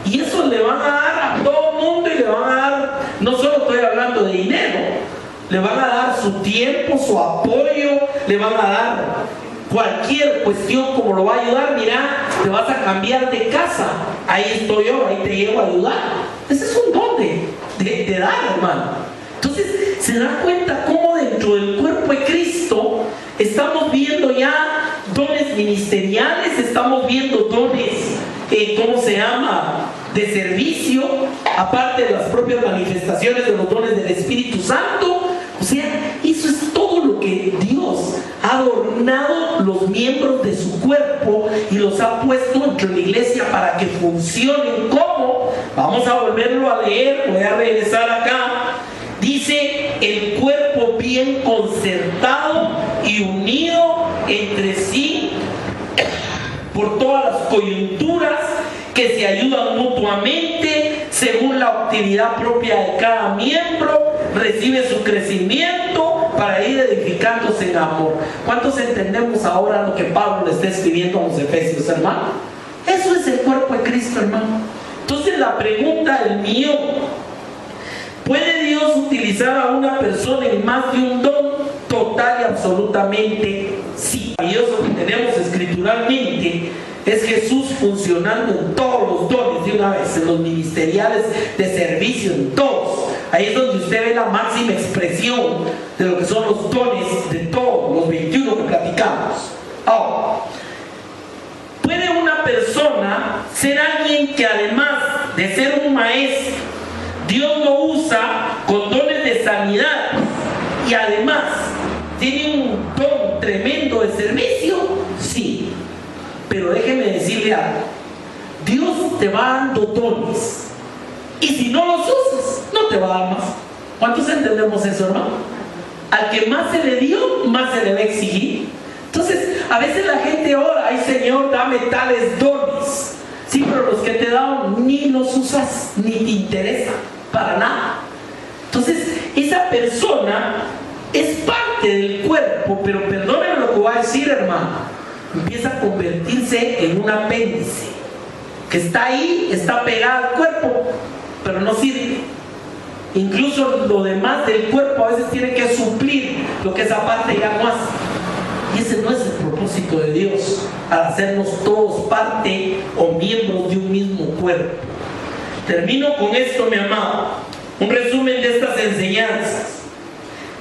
S1: Y eso le van a dar a todo el mundo, y le van a dar, no solo estoy hablando de dinero, le van a dar su tiempo, su apoyo, le van a dar cualquier cuestión como lo va a ayudar. Mira, te vas a cambiar de casa, ahí estoy yo, ahí te llevo a ayudar. Ese es un don de dar, hermano. Entonces se da cuenta cómo dentro del cuerpo de Cristo estamos viendo ya dones ministeriales, estamos viendo dones, ¿cómo se llama?, de servicio, aparte de las propias manifestaciones de los dones del Espíritu Santo. O sea, eso es todo lo que Dios ha adornado los miembros de su cuerpo y los ha puesto dentro de la iglesia para que funcionen. ¿Cómo? Vamos a volverlo a leer, voy a regresar acá. Dice, el cuerpo bien concertado y unido entre sí por todas las coyunturas, que se ayudan mutuamente según la actividad propia de cada miembro, recibe su crecimiento para ir edificándose en amor. ¿Cuántos entendemos ahora lo que Pablo le está escribiendo a los Efesios, hermano? Eso es el cuerpo de Cristo, hermano. Entonces la pregunta del mío: ¿puede Dios utilizar a una persona en más de un don? Total y absolutamente sí. Y eso que tenemos escrituralmente es Jesús funcionando en todos los dones de una vez, en los ministeriales de servicio, en todos. Ahí es donde usted ve la máxima expresión de lo que son los dones de todos los 21 que platicamos. Ahora, ¿puede una persona ser alguien que además de ser un maestro, Dios lo usa con dones de sanidad y además tiene un don tremendo de servicio? Sí. Pero déjeme decirle algo: Dios te va dando dones, y si no los usas, no te va a dar más. ¿Cuántos entendemos eso, hermano? Al que más se le dio, más se le va a exigir. Entonces, a veces la gente ora: ay Señor, dame tales dones. Sí, pero los que te he dado ni los usas, ni te interesa, para nada. Entonces, esa persona es parte del cuerpo, pero perdónenme lo que voy a decir, hermano, empieza a convertirse en un apéndice, que está ahí, está pegado al cuerpo, pero no sirve. Incluso lo demás del cuerpo a veces tiene que suplir lo que esa parte ya no hace. Y ese no es el propósito de Dios, al hacernos todos parte o miembros de un mismo cuerpo. Termino con esto, mi amado. Un resumen de estas enseñanzas.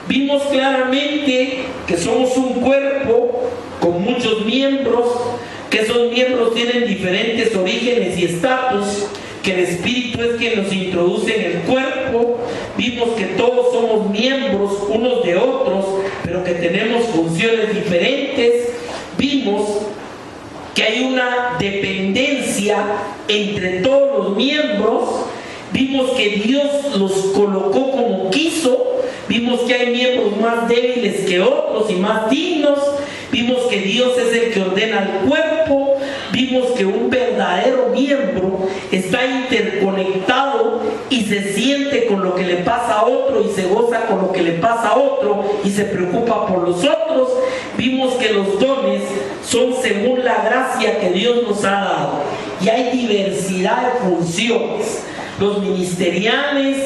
S1: Vimos claramente que somos un cuerpo con muchos miembros, que esos miembros tienen diferentes orígenes y estatus, que el Espíritu es quien nos introduce en el cuerpo. Vimos que todos somos miembros unos de otros, pero que tenemos funciones diferentes. Vimos que hay una dependencia entre todos los miembros. Vimos que Dios los colocó como quiso. Vimos que hay miembros más débiles que otros y más dignos. Vimos que Dios es el que ordena el cuerpo. Vimos que un verdadero miembro está interconectado y se siente con lo que le pasa a otro y se goza con lo que le pasa a otro y se preocupa por los otros. Vimos que los dones son según la gracia que Dios nos ha dado y hay diversidad de funciones. Los ministeriales,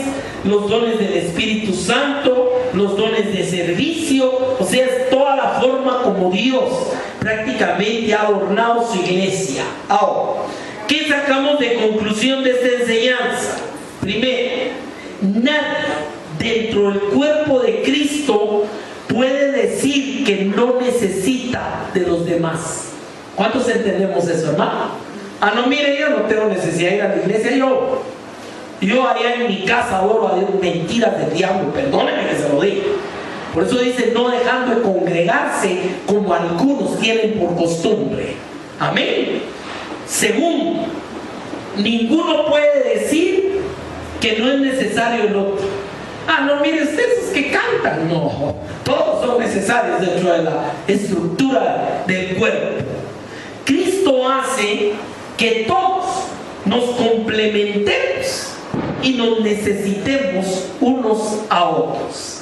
S1: los dones del Espíritu Santo, los dones de servicio, o sea, es toda la forma como Dios prácticamente ha adornado su iglesia. Ahora, ¿qué sacamos de conclusión de esta enseñanza? Primero, nadie dentro del cuerpo de Cristo puede decir que no necesita de los demás. ¿Cuántos entendemos eso, hermano? Ah, no, mire, yo no tengo necesidad de ir a la iglesia, yo allá en mi casa adoro a Dios. Mentiras del diablo, perdónenme que se lo diga. Por eso dice, no dejando de congregarse como algunos tienen por costumbre. Amén. Segundo, ninguno puede decir que no es necesario el otro. Ah, no, mire ustedes que cantan. No, todos son necesarios dentro de la estructura del cuerpo. Cristo hace que todos nos complementemos y nos necesitemos unos a otros.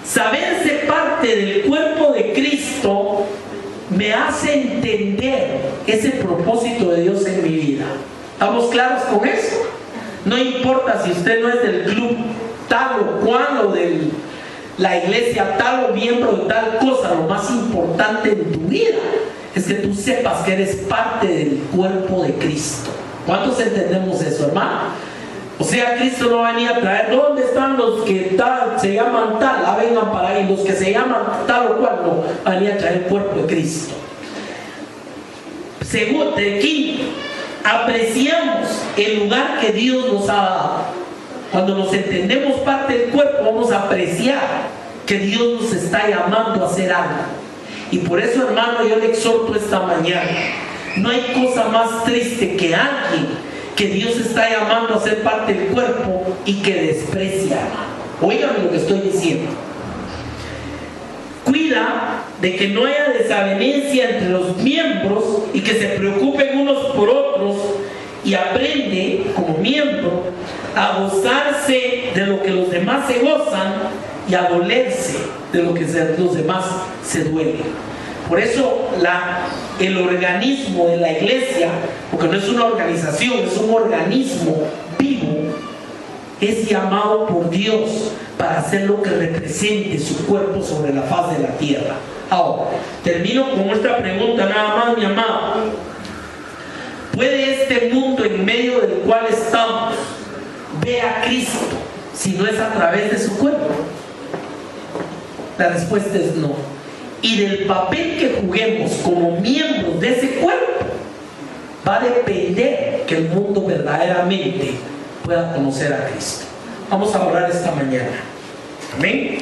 S1: Saberse parte del cuerpo de Cristo me hace entender ese propósito de Dios en mi vida. ¿Estamos claros con eso? No importa si usted no es del club tal o cual o de la iglesia tal o miembro de tal cosa, lo más importante en tu vida es que tú sepas que eres parte del cuerpo de Cristo. ¿Cuántos entendemos eso, hermano? O sea, Cristo no venía a traer, ¿dónde están los que tal, se llaman tal? Ah, vengan para ahí, los que se llaman tal o cual, no, venía a traer el cuerpo de Cristo. Segundo, quinto, apreciamos el lugar que Dios nos ha dado. Cuando nos entendemos parte del cuerpo, vamos a apreciar que Dios nos está llamando a hacer algo. Y por eso, hermano, yo le exhorto esta mañana, no hay cosa más triste que alguien que Dios está llamando a ser parte del cuerpo y que desprecia. Óigame lo que estoy diciendo. Cuida de que no haya desavenencia entre los miembros y que se preocupen unos por otros, y aprende como miembro a gozarse de lo que los demás se gozan y a dolerse de lo que los demás se duelen. Por eso el organismo de la iglesia, porque no es una organización, es un organismo vivo, es llamado por Dios para hacer lo que represente su cuerpo sobre la faz de la tierra. Ahora, termino con esta pregunta nada más, mi amado. ¿Puede este mundo en medio del cual estamos ver a Cristo si no es a través de su cuerpo? La respuesta es no. Y del papel que juguemos como miembros de ese cuerpo va a depender que el mundo verdaderamente pueda conocer a Cristo. Vamos a orar esta mañana. Amén.